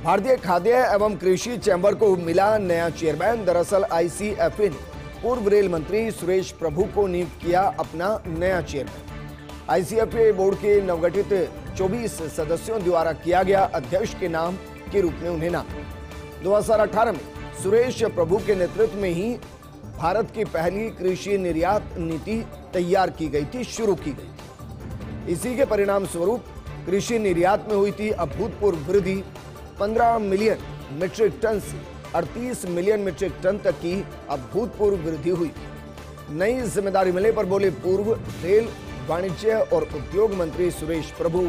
भारतीय खाद्य एवं कृषि चैम्बर को मिला नया चेयरमैन। दरअसल आईसीएफए ने पूर्व रेल मंत्री सुरेश प्रभु को नियुक्त किया अपना नया चेयरमैन। आईसीएफए बोर्ड के नवगठित 24 सदस्यों द्वारा किया गया अध्यक्ष के नाम के रूप में उन्हें नाम 2018 में सुरेश प्रभु के नेतृत्व में ही भारत की पहली कृषि निर्यात नीति तैयार की गई थी, शुरू की गई थी। इसी के परिणाम स्वरूप कृषि निर्यात में हुई थी अभूतपूर्व वृद्धि। 15 मिलियन मीट्रिक टन से 38 मिलियन मीट्रिक टन तक की अभूतपूर्व वृद्धि हुई। नई जिम्मेदारी मिलने पर बोले पूर्व रेल, वाणिज्य और उद्योग मंत्री सुरेश प्रभु,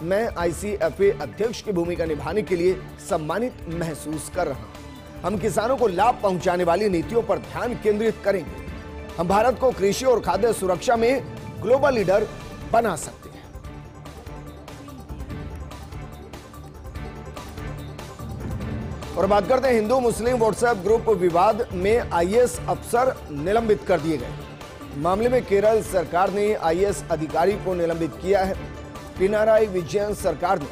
मैं आईसीएफए अध्यक्ष की भूमिका निभाने के लिए सम्मानित महसूस कर रहा हूं। हम किसानों को लाभ पहुंचाने वाली नीतियों पर ध्यान केंद्रित करेंगे। हम भारत को कृषि और खाद्य सुरक्षा में ग्लोबल लीडर बना सकते हैं। और बात करते हैं हिंदू मुस्लिम व्हाट्सएप ग्रुप विवाद में आईएएस अफसर निलंबित कर दिए गए। मामले में केरल सरकार ने आईएएस अधिकारी को निलंबित किया है। पिनाराई विजयन सरकार ने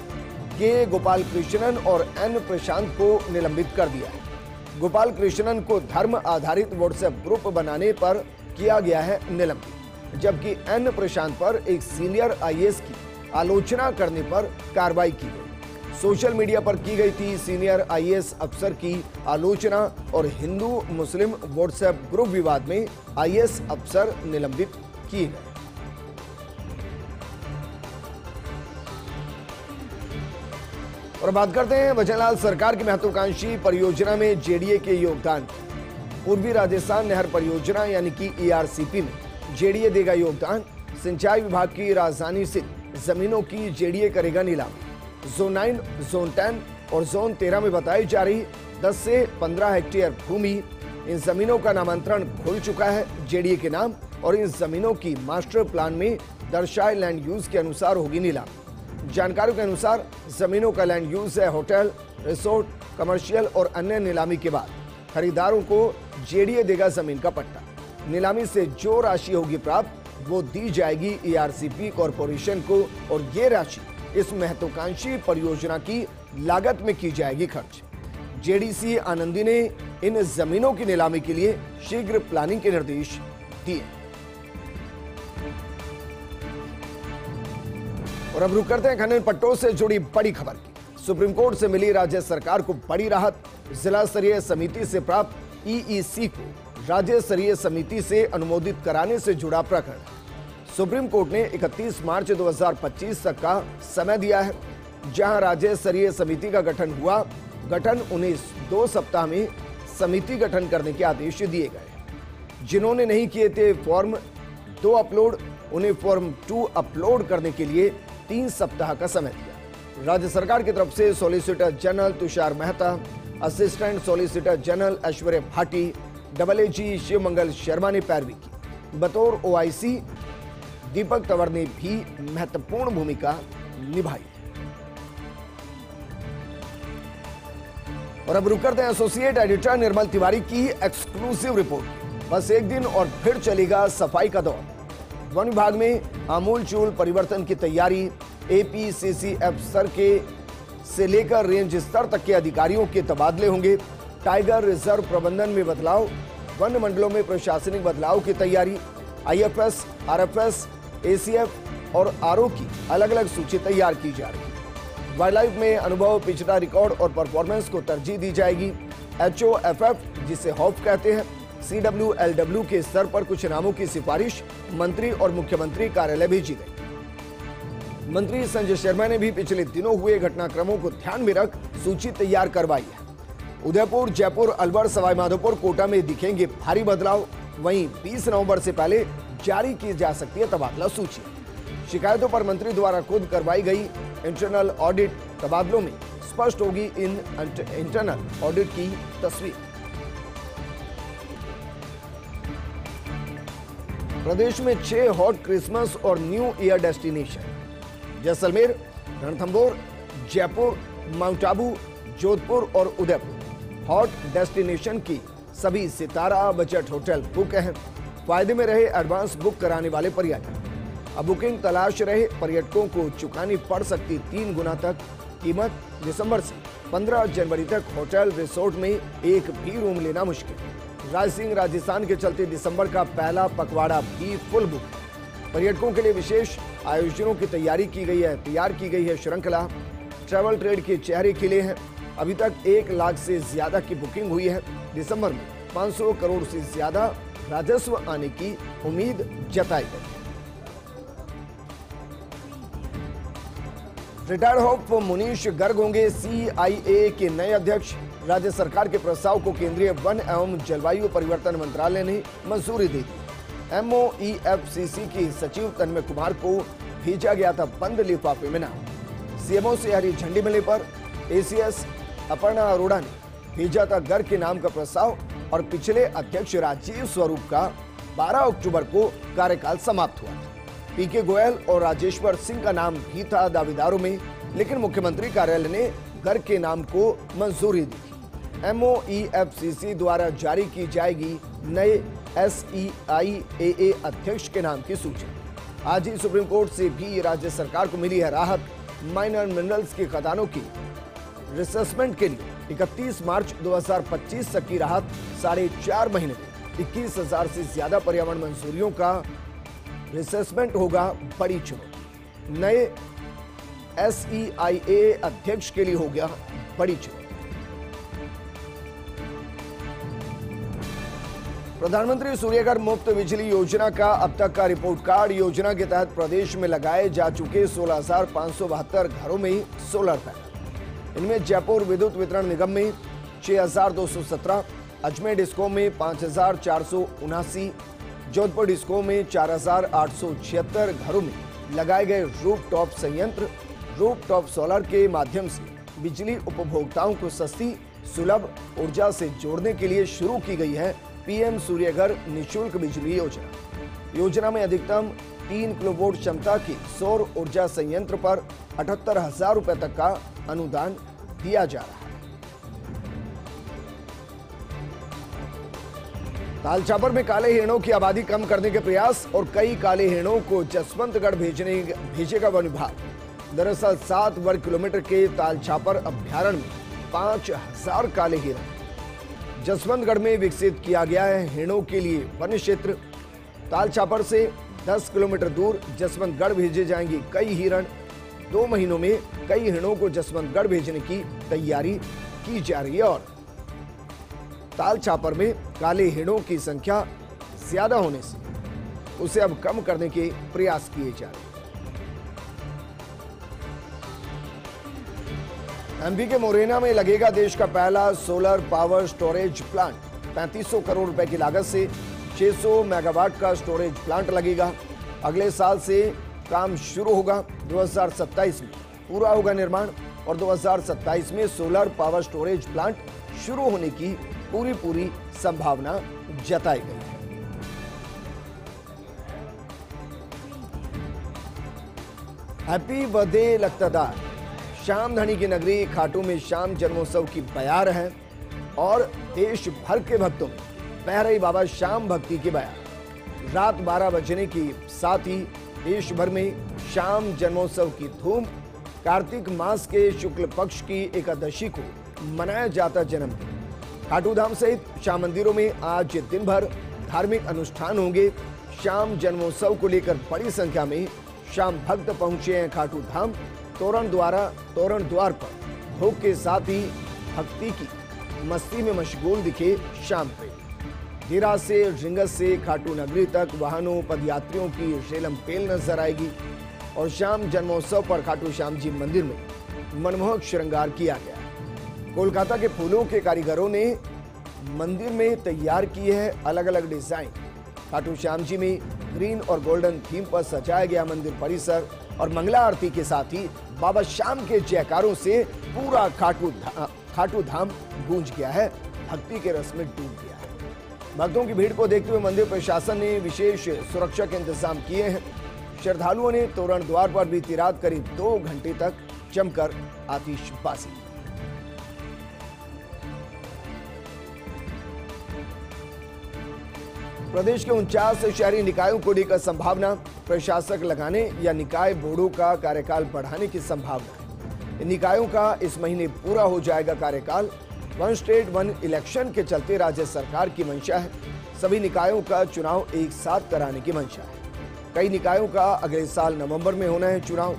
के गोपाल कृष्णन और एन प्रशांत को निलंबित कर दिया है। गोपाल कृष्णन को धर्म आधारित व्हाट्सएप ग्रुप बनाने पर किया गया है निलंबित, जबकि एन प्रशांत पर एक सीनियर आईएएस की आलोचना करने पर कार्रवाई की गई। सोशल मीडिया पर की गई थी सीनियर आईएएस अफसर की आलोचना और हिंदू मुस्लिम व्हाट्सएप ग्रुप विवाद में आईएएस अफसर निलंबित किए गए। और बात करते हैं वचनलाल सरकार की महत्वाकांक्षी परियोजना में जेडीए के योगदान। पूर्वी राजस्थान नहर परियोजना यानी कि ईआरसीपी में जेडीए देगा योगदान। सिंचाई विभाग की राजधानी से जमीनों की जेडीए करेगा नीलामी। जोन 9, जोन 10 और जोन 13 में बताई जा रही 10 से 15 हेक्टेयर भूमि, इन जमीनों का नामांतरण खुल चुका है जेडीए के नाम और इन जमीनों की मास्टर प्लान में दर्शाए लैंड यूज के अनुसार होगी नीलामी। जानकारियों के अनुसार जमीनों का लैंड यूज है होटल, रिसोर्ट, कमर्शियल और अन्य। नीलामी के बाद खरीदारों को जेडीए देगा जमीन का पट्टा। नीलामी से जो राशि होगी प्राप्त वो दी जाएगी ईआरसीपी कॉरपोरेशन को और ये राशि इस महत्वाकांक्षी परियोजना की लागत में की जाएगी खर्च। जेडीसी आनंदी ने इन जमीनों की नीलामी के लिए शीघ्र प्लानिंग के निर्देश दिए। और अब रुक करते हैं खनन पट्टों से जुड़ी बड़ी खबर की। सुप्रीम कोर्ट से मिली राज्य सरकार को बड़ी राहत। जिला स्तरीय समिति से प्राप्त ईईसी को राज्य स्तरीय समिति से अनुमोदित कराने से जुड़ा प्रकरण। सुप्रीम कोर्ट ने 31 मार्च 2025 तक का समय दिया है, जहां राज्य स्तरीय समिति का गठन हुआ। गठन 2 सप्ताह में समिति गठन करने के आदेश दिए गए। जिन्होंने नहीं किए थे फॉर्म 2 अपलोड, उन्हें फॉर्म 2 अपलोड करने के लिए 3 सप्ताह का समय दिया। राज्य सरकार की तरफ से solicitor general Tushar Mehta, assistant solicitor general Aishwarya Bhati, AAG Shivmangal Sharma ने पैरवी की। बतौर ओआईसी दीपक तंवर ने भी महत्वपूर्ण भूमिका निभाई। और अब रुक करते हैं एसोसिएट एडिटर निर्मल तिवारी की एक्सक्लूसिव रिपोर्ट। बस एक दिन और फिर चलेगा सफाई का दौर। वन विभाग में आमूलचूल परिवर्तन की तैयारी। एपीसीसीएफ स्तर के से लेकर रेंज स्तर तक के अधिकारियों के तबादले होंगे। टाइगर रिजर्व प्रबंधन में बदलाव, वन मंडलों में प्रशासनिक बदलाव की तैयारी। आईएफएस, आरएफएस, एसीएफ और आरओ की अलग अलग सूची तैयार की जा रही है। वाइल्ड लाइफ में अनुभव, पिछड़ा रिकॉर्ड और परफॉर्मेंस को तरजीह दी जाएगी। एचओएफएफ जिसे हॉफ कहते हैं, सीडब्ल्यूएलडब्ल्यू के स्तर पर कुछ नामों की सिफारिश मंत्री और मुख्यमंत्री कार्यालय भेजी गई। मंत्री संजय शर्मा ने भी पिछले दिनों हुए घटनाक्रमों को ध्यान में रख सूची तैयार करवाई है। उदयपुर, जयपुर, अलवर, सवाई माधोपुर, कोटा में दिखेंगे भारी बदलाव। वहीं 20 नवंबर से पहले जारी की जा सकती है तबादला सूची। शिकायतों पर मंत्री द्वारा खुद करवाई गई इंटरनल ऑडिट तबादलों में स्पष्ट होगी इन इंटरनल ऑडिट की तस्वीर। प्रदेश में 6 हॉट क्रिसमस और new year destination. Jaisalmer, Ranthambore, Jaipur, mount Abu, Jodhpur और उदयपुर हॉट डेस्टिनेशन की सभी सितारा बजट होटल बुक हैं। फायदे में रहे एडवांस बुक कराने वाले पर्यटक। अब बुकिंग तलाश रहे पर्यटकों को चुकानी पड़ सकती 3 गुना तक कीमत दिसंबर से 15 जनवरी तक होटल रिसोर्ट में एक भी रूम लेना मुश्किल। रायसिंह राजस्थान के चलते दिसंबर का पहला पखवाड़ा भी फुल बुक। पर्यटकों के लिए विशेष आयोजनों की तैयारी की गई है, तैयार की गई है श्रृंखला। ट्रैवल ट्रेड के चेहरे खिले हैं। अभी तक 1 लाख से ज्यादा की बुकिंग हुई है। दिसंबर में 500 करोड़ से ज्यादा राजस्व आने की उम्मीद जताई गई। रिटायर्ड होप मुनीश गर्ग होंगे CIA के नए अध्यक्ष। राज्य सरकार के प्रस्ताव को केंद्रीय वन एवं जलवायु परिवर्तन मंत्रालय ने मंजूरी दे दी। MOEFCC की सचिव तन्मय कुमार को भेजा गया था बंद लिफाफे में नाम। CMO से हरी झंडी मिलने पर ACS अपर्णा अरोड़ा ने भेजा था गर्ग के नाम का प्रस्ताव और पिछले अध्यक्ष राजीव स्वरूप का 12 अक्टूबर को कार्यकाल समाप्त हुआ था। PK गोयल और राजेश्वर सिंह का नाम भी था दावेदारों में, लेकिन मुख्यमंत्री कार्यालय ने गर्ग के नाम को मंजूरी दी थी। MOEFCC द्वारा जारी की जाएगी नए SEIAA अध्यक्ष के नाम की सूचना। आज ही सुप्रीम कोर्ट से भी राज्य सरकार को मिली है राहत। माइनर मिनरल्स की खदानों की रिसेसमेंट के लिए 31 मार्च 2025 तक की राहत। 4.5 महीने में 21,000 से ज्यादा पर्यावरण मंजूरियों का रिसेसमेंट होगा बड़ी चुनौती। नए SEIAA अध्यक्ष के लिए हो गया बड़ी चुनौती। प्रधानमंत्री सूर्यघर मुफ्त बिजली योजना का अब तक का रिपोर्ट कार्ड। योजना के तहत प्रदेश में लगाए जा चुके 16,572 घरों में सोलर पैनल। इनमें जयपुर विद्युत वितरण निगम में 6,217, अजमेर डिस्को में 5,479, जोधपुर डिस्को में 4,876 घरों में लगाए गए रूफटॉप संयंत्र। रूफटॉप सोलर के माध्यम से बिजली उपभोक्ताओं को सस्ती सुलभ ऊर्जा से जोड़ने के लिए शुरू की गई है PM सूर्यघर निःशुल्क बिजली योजना। योजना में अधिकतम 3 किलोवाट क्षमता की सौर ऊर्जा संयंत्र पर 78,000 रुपए तक का अनुदान दिया जा रहा है। तालछापर में काले हिरणों की आबादी कम करने के प्रयास और कई काले हिरणों को जसवंतगढ़ भेजेगा वन विभाग। दरअसल 7 वर्ग किलोमीटर के तालछापर अभ्यारण्य में 5,000 काले हिरण जसवंतगढ़ में विकसित किया गया है। हिरणों के लिए वन क्षेत्र। तालछापर से 10 किलोमीटर दूर जसवंतगढ़ भेजे जाएंगे कई हिरण। 2 महीनों में कई हिरणों को जसवंतगढ़ भेजने की तैयारी की जा रही है और तालछापर में काले हिरणों की संख्या ज्यादा होने से उसे अब कम करने के प्रयास किए जा रहे हैं। MP के मोरेना में लगेगा देश का पहला solar power storage plant. 3500 crore रुपए की लागत से 600 मेगावाट का स्टोरेज प्लांट लगेगा। अगले साल से काम शुरू होगा। 2027 में पूरा होगा निर्माण और 2027 में सोलर पावर स्टोरेज प्लांट शुरू होने की पूरी संभावना जताई गई है। Happy birthday लखतदार। श्याम धनी की नगरी खाटू में श्याम जन्मोत्सव की बयार है और देश भर के भक्तों में बह रही बाबा श्याम भक्ति की बयार। रात 12 बजने के साथ ही देश भर में श्याम जन्मोत्सव की धूम। कार्तिक मास के शुक्ल पक्ष की एकादशी को मनाया जाता जन्मदिन। खाटू धाम सहित श्याम मंदिरों में आज दिन भर धार्मिक अनुष्ठान होंगे। श्याम जन्मोत्सव को लेकर बड़ी संख्या में श्याम भक्त पहुंचे हैं खाटू धाम। तोरण द्वार पर भोग के साथ ही भक्ति की मस्ती में मशगूल दिखे श्याम प्रेमी। धीरा से रिंगस से खाटू नगरी तक वाहनों पदयात्रियों की रेलम पेल नजर आएगी और श्याम जन्मोत्सव पर खाटू श्याम जी मंदिर में मनमोहक श्रृंगार किया गया है। कोलकाता के फूलों के कारीगरों ने मंदिर में तैयार की है अलग अलग डिजाइन। खाटू श्याम जी में ग्रीन और गोल्डन थीम पर सजाया गया मंदिर परिसर और मंगला आरती के साथ ही बाबा श्याम के जयकारों से पूरा खाटू धाम गूंज गया है, भक्ति के रस में डूब गया है। भक्तों की भीड़ को देखते हुए मंदिर प्रशासन ने विशेष सुरक्षा के इंतजाम किए हैं। श्रद्धालुओं ने तोरण द्वार पर बीती रात करीब 2 घंटे तक जमकर आतिशबाजी। प्रदेश के 49 शहरी निकायों को लेकर संभावना। प्रशासक लगाने या निकाय बोर्डों का कार्यकाल बढ़ाने की संभावना है। इन निकायों का इस महीने पूरा हो जाएगा कार्यकाल। वन स्टेट वन इलेक्शन के चलते राज्य सरकार की मंशा है सभी निकायों का चुनाव एक साथ कराने की मंशा है। कई निकायों का अगले साल नवंबर में होना है चुनाव।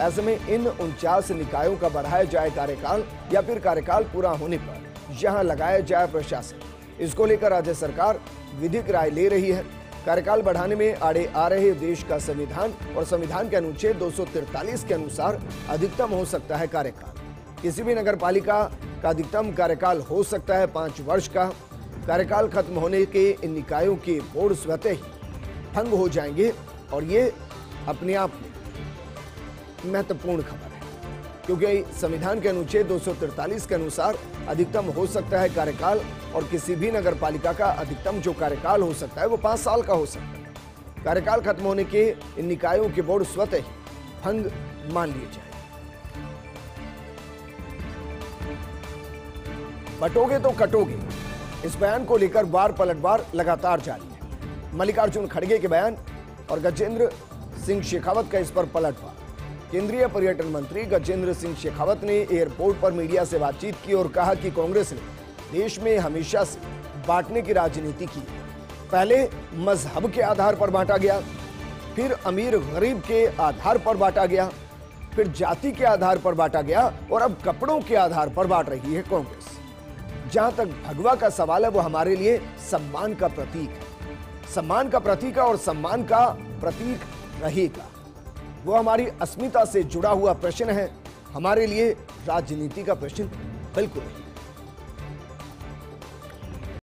ऐसे में इन 49 निकायों का बढ़ाया जाए कार्यकाल या फिर कार्यकाल पूरा होने पर यहां लगाया जाए प्रशासन। इसको लेकर राज्य सरकार विधिक राय ले रही है। कार्यकाल बढ़ाने में आड़े आ रहे देश का संविधान और संविधान के अनुच्छेद 243 के अनुसार अधिकतम हो सकता है कार्यकाल। किसी भी नगर पालिका का अधिकतम कार्यकाल हो सकता है 5 वर्ष का। कार्यकाल खत्म होने के इन निकायों के बोर्ड स्वतः ही भंग हो जाएंगे और ये अपने आप में महत्वपूर्ण खबर है, क्योंकि संविधान के अनुच्छेद 243 के अनुसार अधिकतम हो सकता है कार्यकाल और किसी भी नगर पालिका का अधिकतम जो कार्यकाल हो सकता है वो 5 साल का हो सकता है। कार्यकाल खत्म होने के इन निकायों के बोर्ड स्वतः ही भंग मान लिए जाए। बटोगे तो कटोगे, इस बयान को लेकर वार पलटवार लगातार जारी है। मल्लिकार्जुन खड़गे के बयान और गजेंद्र सिंह शेखावत का इस पर पलटवार। केंद्रीय पर्यटन मंत्री गजेंद्र सिंह शेखावत ने एयरपोर्ट पर मीडिया से बातचीत की और कहा कि कांग्रेस ने देश में हमेशा से बांटने की राजनीति की है। पहले मजहब के आधार पर बांटा गया, फिर अमीर गरीब के आधार पर बांटा गया, फिर जाति के आधार पर बांटा गया और अब कपड़ों के आधार पर बांट रही है कांग्रेस। जहां तक भगवा का सवाल है वो हमारे लिए सम्मान का प्रतीक है, सम्मान का प्रतीक है और सम्मान का प्रतीक रहेगा। वो हमारी अस्मिता से जुड़ा हुआ प्रश्न है, हमारे लिए राजनीति का प्रश्न बिल्कुल नहीं।